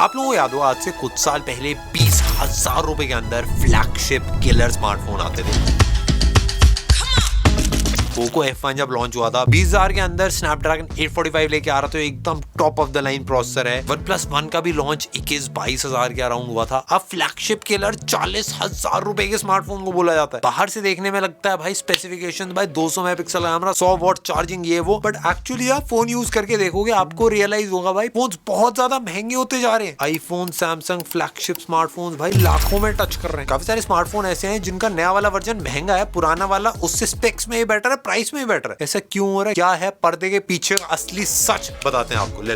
आप लोगों को याद हो, आज से कुछ साल पहले 20,000 रुपए के अंदर फ्लैगशिप किलर स्मार्टफोन आते थे। पोको F1 जब लॉन्च हुआ था 20,000 के अंदर स्नैपड्रैगन 845 लेके आ रहा था, एकदम top of the line processor है। OnePlus 1 का भी लॉन्च 21-22 के अराउंड हुआ था। अब फ्लैगशिप किलर 40,000 रुपए के स्मार्टफोन को बोला जाता है। बाहर से देखने में लगता है भाई स्पेसिफिकेशन भाई 200 मेगापिक्सल कैमरा, 100 वॉट चार्जिंग, ये वो, बट एक्चुअली आप फोन यूज करके देखोगे आपको रियलाइज होगा भाई फोन बहुत ज्यादा महंगे होते जा रहे हैं। आईफोन, सैमसंग फ्लैगशिप स्मार्टफोन भाई लाखों में टच कर रहे हैं। काफी सारे स्मार्टफोन ऐसे हैं जिनका नया वाला वर्जन महंगा है, पुराना वाला उससे स्पेक्स में ही बेटर है, प्राइस में ही बेटर है। ऐसा क्यों हो रहा है, क्या है पर्दे के पीछे का असली सच बताते हैं आपको।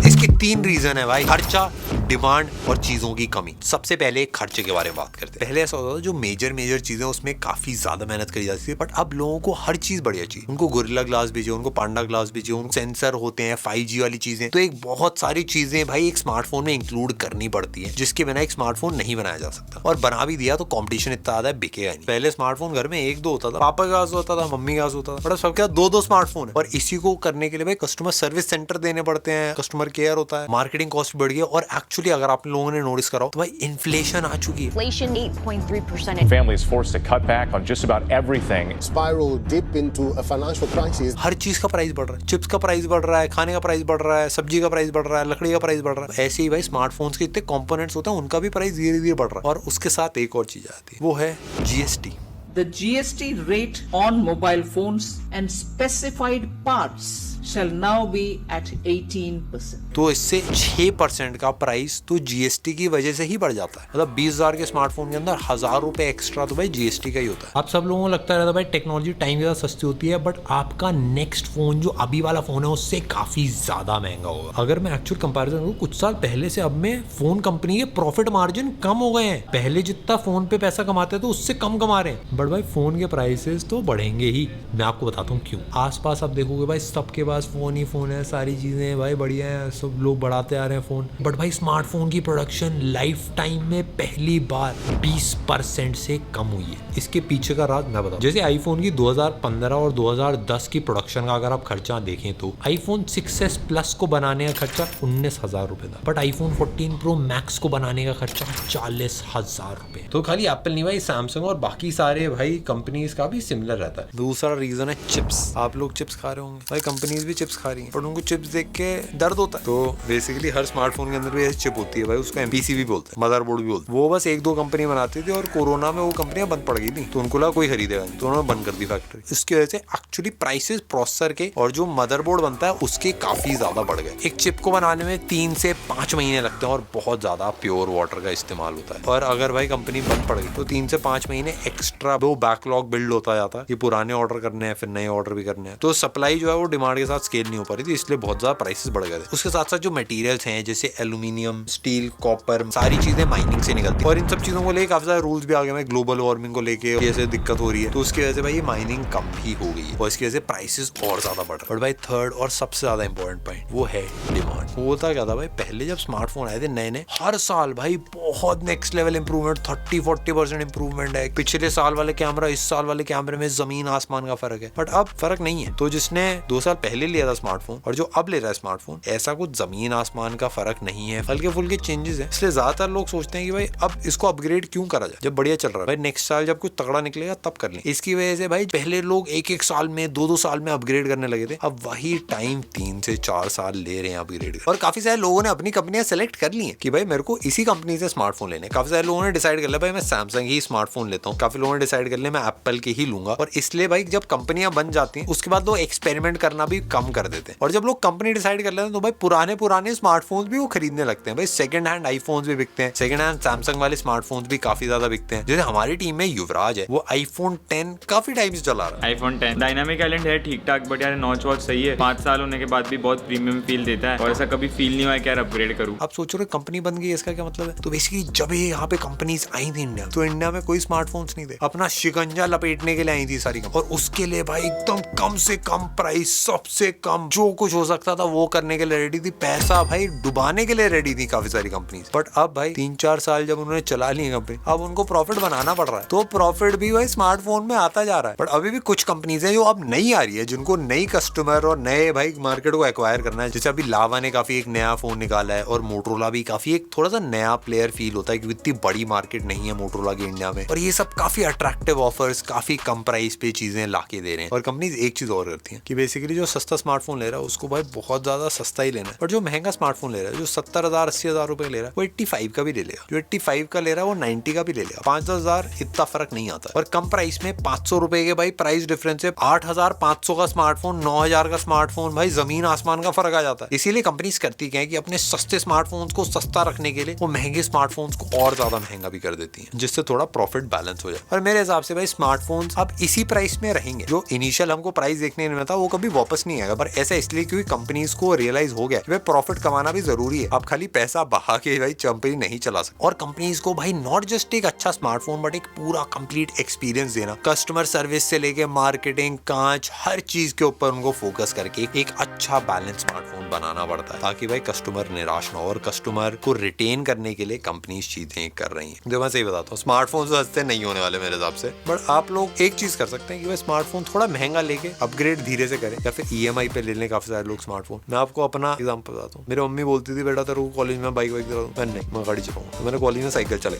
इसके 3 रीजन है भाई, खर्चा, डिमांड और चीजों की कमी। सबसे पहले खर्चे के बारे में बात करते हैं। पहले ऐसा होता था जो मेजर चीजें उसमें काफी ज्यादा मेहनत करी जाती थी, बट अब लोगों को हर चीज बढ़िया चाहिए। उनको गोरिल्ला ग्लास भी चाहिए, उनको पांडा ग्लास भी चाहिए, उनको सेंसर होते हैं, 5G वाली चीजें, तो एक बहुत सारी चीजें भाई एक स्मार्टफोन में इंक्लूड करनी पड़ती है, जिसके बिना एक स्मार्टफोन नहीं बनाया जा सकता। और बना भी दिया तो कॉम्पिटिशन इतना ज्यादा बिकेगा नहीं। पहले स्मार्टफोन घर में 1-2 होता था, पापा के पास होता था, मम्मी के पास होता था, बट सबके पास 2-2 स्मार्टफोन है। और इसी को करने के लिए भाई कस्टमर सर्विस सेंटर देने पड़ते हैं, कस्टमर केयर होता है, मार्केटिंग कॉस्ट बढ़ गई। और एक्चुअली अगर आप लोगों ने नोटिस करो तो भाई इन्फ्लेशन आ चुकी है। Inflation 8.3%. Families forced to cut back on just about everything. Spiral dip into a financial crisis. हर चीज का प्राइस बढ़ रहा है, चिप्स का प्राइस बढ़ रहा है, खाने का प्राइस बढ़ रहा है, सब्जी का प्राइस बढ़ रहा है, लकड़ी का प्राइस बढ़ रहा है। ऐसे ही भाई स्मार्टफोन्स के इतने कंपोनेंट्स होते हैं, उनका भी प्राइस धीरे-धीरे बढ़ रहा है। और उसके साथ एक और चीज आती है, वो है GST। The GST rate on mobile phones and specified parts shall now be at 18%. तो इससे 6% का प्राइस तो GST की वजह से ही बढ़ जाता है। मतलब 20,000 के स्मार्टफोन के अंदर 1,000 रुपए एक्स्ट्रा तो भाई GST का ही होता है। आप सब लोगों को लगता रहता है भाई टेक्नोलॉजी टाइम के साथ सस्ती होती है, बट आपका नेक्स्ट फोन जो अभी वाला फोन है उससे काफी ज्यादा महंगा होगा। अगर मैं एक्चुअल कंपैरिजन करूं कुछ साल पहले से अब में फोन कंपनी के प्रॉफिट मार्जिन कम हो गए हैं। पहले जितना फोन पे पैसा कमाते थे उससे कम कमा रहे हैं, बट भाई फोन के प्राइसेस तो बढ़ेंगे ही। मैं आपको बताता हूँ क्यों। आसपास आप देखोगे भाई सबके पास फोन ही फोन है, सारी चीजें भाई बढ़िया है, सब लोग बढ़ाते आ रहे हैं फोन, बट भाई स्मार्टफोन की प्रोडक्शन लाइफ टाइम में पहली बार 20% से कम हुई है। इसके पीछे का राज मैं बताऊं। जैसे आईफोन की 2015 और 2010 की प्रोडक्शन का अगर आप खर्चा देखें तो आईफोन 6s प्लस को बनाने का खर्चा 19,000 रुपए था, बट आईफोन 14 प्रो मैक्स को बनाने का खर्चा 40,000 रुपए। तो खाली एप्पल नहीं भाई, सैमसंग और बाकी सारे भाई कंपनीज का भी सिमिलर रहता है। दूसरा रीजन है चिप्स। आप लोग चिप्स खा रहे होंगे भाई, कंपनीज भी चिप्स खा रही है, पर उनको चिप्स देख के दर्द होता है। तो बेसिकली हर स्मार्टफोन के अंदर भी ऐसी चिप होती है भाई, उसको MPC भी बोलते हैं, मदरबोर्ड भी बोलते हैं। वो बस 1-2 कंपनी बनाती थी और कोरोना में वो कंपनियां बंद पड़ गई थी, तो उनको लगा कोई खरीदेगा नहीं, तो उन्होंने बंद कर दी फैक्ट्री। इसकी वजह से एक्चुअली प्राइसेस प्रोसेसर के और जो मदरबोर्ड बनता है उसके काफी ज्यादा बढ़ गए। एक चिप को बनाने में 3 से 5 महीने लगते हैं और बहुत ज्यादा प्योर वाटर का इस्तेमाल होता है। और अगर भाई कंपनी बंद पड़ गई तो 3 से 5 महीने एक्स्ट्रा वो बैकलॉग बिल्ड होता जाता है कि पुराने ऑर्डर करने हैं, फिर नए ऑर्डर भी करने हैं। तो सप्लाई जो है वो डिमांड के साथ स्केल नहीं हो पा रही थी, इसलिए बहुत ज्यादा प्राइसेस बढ़ गए थे। उसके साथ साथ जो मटेरियल्स हैं जैसे एल्यूमिनियम, स्टील, कॉपर, सारी चीजें माइनिंग से निकलती है। और इन सब चीजों को लेकर काफी सारे रूल्स भी आ गए हैं, ग्लोबल वार्मिंग को लेके ऐसे दिक्कत हो रही है, तो उसकी वजह से भाई माइनिंग कम ही हो गई है और इसकी वजह से प्राइसेस और ज्यादा बढ़ रहे हैं। बट भाई थर्ड और सबसे ज्यादा इंपॉर्टेंट पॉइंट वो है डिमांड। होता क्या था भाई, पहले जब स्मार्टफोन आए थे नए हर साल भाई बहुत नेक्स्ट लेवल इंप्रूवमेंट, 30-40% इंप्रूवमेंट है। पिछले साल वाले कैमरा इस साल वाले कैमरे में जमीन आसमान का फर्क है, बट अब फर्क नहीं है। तो जिसने 2 साल पहले लिया था स्मार्टफोन और जो अब ले रहा है स्मार्टफोन, ऐसा कुछ जमीन आसमान का फर्क नहीं है, हल्के फुल्के चेंजेस है। इसलिए ज्यादातर लोग सोचते हैं कि भाई अब इसको अपग्रेड क्यों करा जाए जब बढ़िया चल रहा है। भाई नेक्स्ट साल जब कुछ तगड़ा निकलेगा तब कर लें। इसकी वजह से भाई पहले लोग 1-1 साल में 2-2 साल में अपग्रेड करने लगे थे, अब वही टाइम 3 से 4 साल ले रहे हैं अपग्रेड। और काफी सारे लोगों ने अपनी कंपनियां सेलेक्ट कर ली है कि भाई मेरे को इसी कंपनी से स्मार्टफोन लेने। काफी सारे लोगों ने डिसाइड कर लिया भाई मैं सैमसंग ही स्मार्टफोन लेता हूँ, काफी लोगों ने डिसाइड कर लिया मैं एप्पल के ही लूंगा। और इसलिए भाई जब कंपनियां बन जाती हैं उसके बाद लोग एक्सपेरिमेंट करना भी कम कर देते हैं। और जब लोग कंपनी डिसाइड कर लेते हैं तो भाई पुराने स्मार्टफोन्स भी वो खरीदने लगते हैं। भाई सेकंड हैंड आईफोन्स भी बिकते हैं, सेकंड हैंड सैमसंग वाले स्मार्टफोन्स भी काफी ज्यादा बिकते हैं। जैसे हमारी टीम में युवराज है, वो आईफोन 10 काफी टाइम से चला रहा है। आईफोन 10 डायनामिक आइलैंड है ठीक ठाक, बट यार नॉच वॉच सही है, 5 साल होने के बाद भी बहुत प्रीमियम फील देता है और ऐसा कभी फील नहीं हुआ कि यार अपग्रेड करूं। आप सोच रहे हो कंपनी बन गई, इसका क्या मतलब है? तो बेसिकली बेसिकली जब ये यहाँ पे कंपनीज आई थी इंडिया, तो इंडिया में कोई स्मार्टफोन्स नहीं थे, अपना शिकंजा लपेटने के लिए आई थी सारी कंपनी, और उसके लिए भाई एकदम कम से कम प्राइस, सबसे कम जो कुछ हो सकता था वो करने के लिए रेडी थी, पैसा भाई डुबाने के लिए रेडी थी काफी सारी कंपनीज। बट अब भाई 3-4 साल जब उन्होंने चला ली कंपनी, अब उनको प्रॉफिट बनाना पड़ रहा है, तो प्रॉफिट भी भाई स्मार्टफोन में आता जा रहा है। बट अभी भी कुछ कंपनीज हैं जो अब नई आ रही है, जिनको नई कस्टमर और नए भाई मार्केट को एक्वायर करना है। जैसे अभी लावा ने काफी एक नया फोन निकाला है, और मोटरोला भी काफी एक थोड़ा सा नया प्लेयर फील होता है, क्योंकि इतनी बड़ी मार्केट नहीं है मोटरोला की इंडिया में, और ये सब काफी अट्रैक्टिव ऑफर्स, काफी कम प्राइस पे चीजें लाके दे रहे हैं। और कंपनीज एक चीज और करती हैं कि बेसिकली जो सस्ता स्मार्टफोन ले रहा है उसको भाई बहुत ज्यादा सस्ता ही लेना है, और जो महंगा स्मार्टफोन ले रहा है, जो 70,000-80,000 रुपए ले रहा है, वो 85 का भी ले लेगा, जो 85 का ले रहा है वो 90 का भी ले लेगा। 5-10 हजार इतना फर्क नहीं आता। और कम प्राइस में 500 रुपए के भाई प्राइस डिफरेंस है, 8,500 का स्मार्टफोन, 9,000 का स्मार्टफोन, भाई जमीन आसमान का फर्क आ जाता है। इसीलिए कंपनीज करती क्या है कि अपने सस्ते स्मार्टफोन्स को सस्ता रखने के लिए वो महंगे स्मार्टफोन्स को और ज्यादा महंगा भी कर देती है, जिससे थोड़ा प्रॉफिट बैलेंस हो जाए। और मेरे हिसाब से भाई स्मार्टफोन्स अब इसी प्राइस में रहेंगे, जो इनिशियल हमको प्राइस देखने में था वो कभी वापस नहीं आएगा। पर ऐसा इसलिए क्योंकि कंपनीज को रियलाइज हो गया कि भाई प्रॉफिट कमाना भी जरूरी है, आप खाली पैसा बहा के भाई कंपनी नहीं चला सकते। और कंपनीज को भाई नॉट जस्ट एक अच्छा स्मार्टफोन, बट एक पूरा कंप्लीट एक्सपीरियंस देना, कस्टमर सर्विस से लेके मार्केटिंग, कांच, हर चीज के ऊपर उनको फोकस करके एक अच्छा बैलेंस स्मार्टफोन बनाना पड़ता है, ताकि भाई कस्टमर निराश ना हो। और कस्टमर को रिटेन करने के लिए कंपनीज चीजें कर रही हैं। जो मैं सही बताता हूँ, स्मार्टफोन सस्ते नहीं होने वाले मेरे हिसाब से, बट आप लोग एक चीज कर सकते हैं कि भाई स्मार्टफोन थोड़ा महंगा लेके अपग्रेड धीरे से करें, या फिर EMI पे ले लें काफी सारे लोग स्मार्टफोन। मैं आपको अपना एग्जांपल बताता हूँ। मेरी मम्मी बोलती थी बेटा तेरे को कॉलेज में बाइक वाइक दिला दूं, मैं गाड़ी चलाऊंगा, तो मैंने कॉलेज में साइकिल चलाई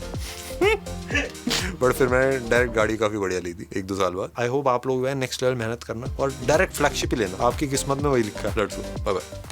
बट फिर मैंने डायरेक्ट गाड़ी काफी बढ़िया ली थी 1-2 साल बाद। आई होप आप लोग नेक्स्ट लेवल मेहनत करना और डायरेक्ट फ्लैगशिप ही लेना, आपकी किस्मत में वही लिखा है। Bye bye.